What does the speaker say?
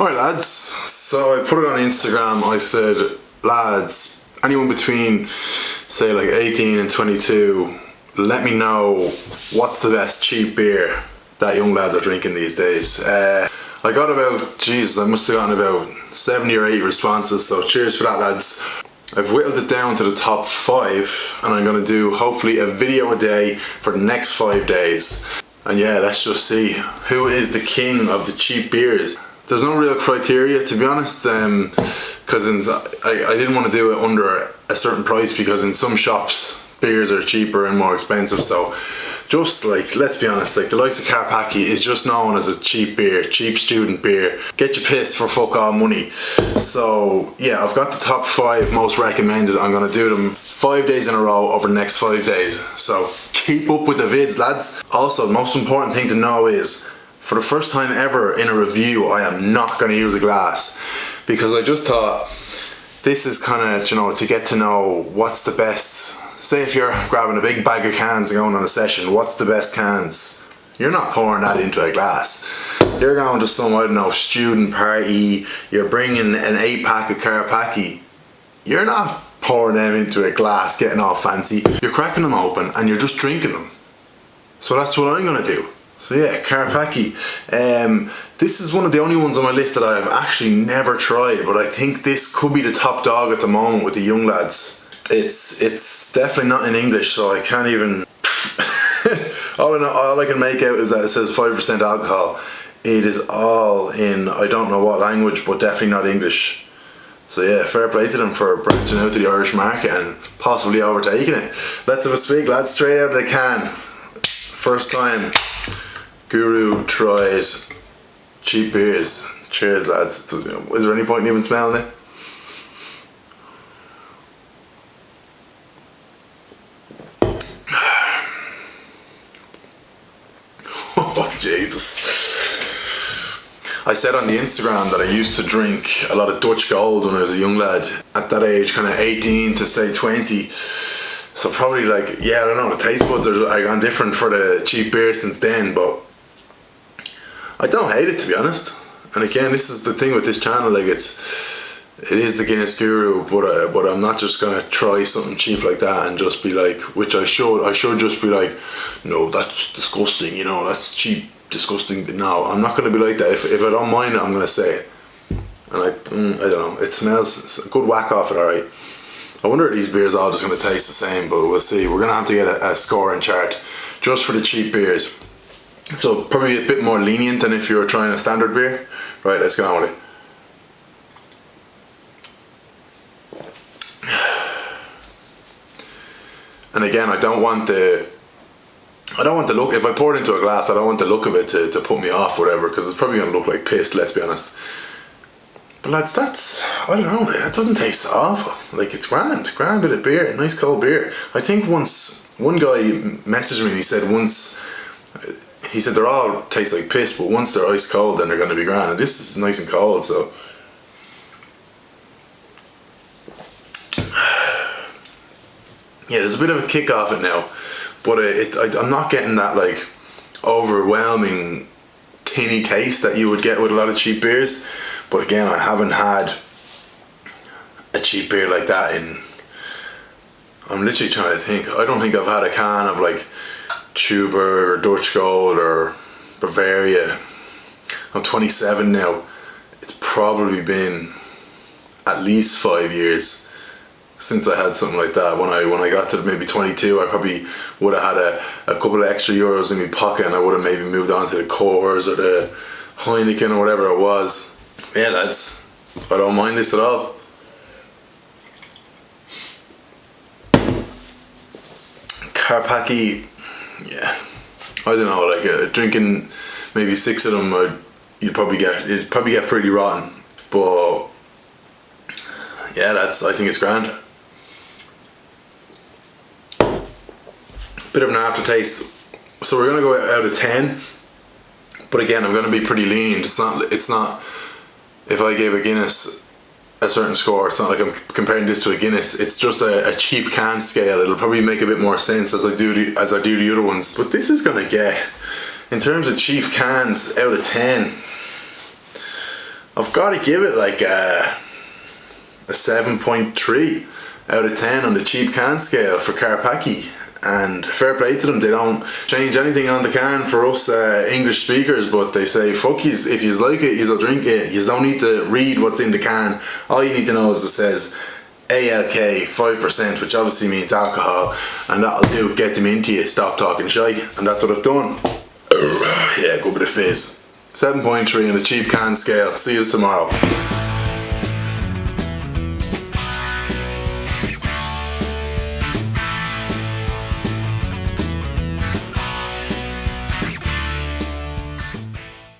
Alright lads, so I put it on Instagram. I said, lads, anyone between say like 18 and 22, let me know what's the best cheap beer that young lads are drinking these days. I got about, Jesus, I must have gotten about 70 or 80 responses, so cheers for that lads. I've whittled it down to the top 5 and I'm going to do hopefully a video a day for the next 5 days. And yeah, let's just see who is the king of the cheap beers. There's no real criteria, to be honest, because I didn't want to do it under a certain price, because in some shops beers are cheaper and more expensive. So just like, let's be honest, like the likes of KARPACKIE is just known as a cheap beer, cheap student beer, get you pissed for fuck all money. So yeah, I've got the top 5 most recommended. I'm going to do them 5 days in a row over the next 5 days. So keep up with the vids lads. Also, the most important thing to know is, for the first time ever in a review, I am not going to use a glass, because I just thought this is kind of, you know, to get to know what's the best. Say if you're grabbing a big bag of cans and going on a session, what's the best cans? You're not pouring that into a glass. You're going to some, I don't know, student party, you're bringing an 8-pack of KARPACKIE. You're not pouring them into a glass, getting all fancy. You're cracking them open and you're just drinking them. So that's what I'm going to do. So yeah, KARPACKIE. This is one of the only ones on my list that I've actually never tried, but I think this could be the top dog at the moment with the young lads. It's definitely not in English, so I can't even... all I can make out is that it says 5% alcohol. It is all in, I don't know what language, but definitely not English. So yeah, fair play to them for branching out to the Irish market and possibly overtaking it. Let's have a speak lads, straight out of the can. First time Guru tries cheap beers. Cheers lads. Is there any point in even smelling it? Oh Jesus. I said on the Instagram that I used to drink a lot of Dutch Gold when I was a young lad. At that age, kind of 18 to say 20. So probably like, yeah, I don't know, the taste buds are gone different for the cheap beer since then, but I don't hate it, to be honest. And again, this is the thing with this channel, like it is the Guinness Guru, but I'm not just gonna try something cheap like that and just be like, which I should just be like, no, that's disgusting, you know, that's cheap, disgusting. But no, I'm not gonna be like that. If I don't mind it, I'm gonna say it. And I don't know, it smells a good whack off it, alright. I wonder if these beers are all just gonna taste the same, but we'll see. We're gonna have to get a scoring chart just for the cheap beers. So probably a bit more lenient than if you were trying a standard beer. Right, let's get on with it. And again, I don't want the look. If I pour it into a glass, I don't want the look of it to put me off, whatever, because it's probably gonna look like piss, let's be honest. But lads, that's, I don't know, it doesn't taste awful. Like, it's grand bit of beer, nice cold beer. I think once, one guy messaged me and he said they all taste like piss, but once they're ice cold then they're going to be grand. And this is nice and cold, so. Yeah, there's a bit of a kick off it now, but I'm not getting that like overwhelming tinny taste that you would get with a lot of cheap beers. But again, I haven't had a cheap beer like that in, I'm literally trying to think, I don't think I've had a can of like Tuber or Dutch Gold or Bavaria. I'm 27 now. It's probably been at least 5 years since I had something like that. When I got to maybe 22, I probably would have had a couple of extra euros in my pocket and I would have maybe moved on to the Coors or the Heineken or whatever it was. Yeah lads, I don't mind this at all. KARPACKIE, yeah, I don't know, like drinking maybe 6 of them, it'd probably get pretty rotten. But yeah, I think it's grand. Bit of an aftertaste. So we're gonna go out of 10, but again, I'm gonna be pretty lenient. It's not. If I gave a Guinness a certain score, it's not like I'm comparing this to a Guinness. It's just a cheap can scale. It'll probably make a bit more sense as I do the other ones. But this is gonna get, in terms of cheap cans, out of 10, I've got to give it like a 7.3 out of 10 on the cheap can scale for KARPACKIE. And fair play to them, they don't change anything on the can for us English speakers, but they say fuck yous, if you like it you'll drink it. You don't need to read what's in the can. All you need to know is it says ALK 5%, which obviously means alcohol, and that'll do, get them into you, stop talking shy, and that's what I've done. Yeah, good bit of fizz. 7.3 on the cheap can scale. See you tomorrow.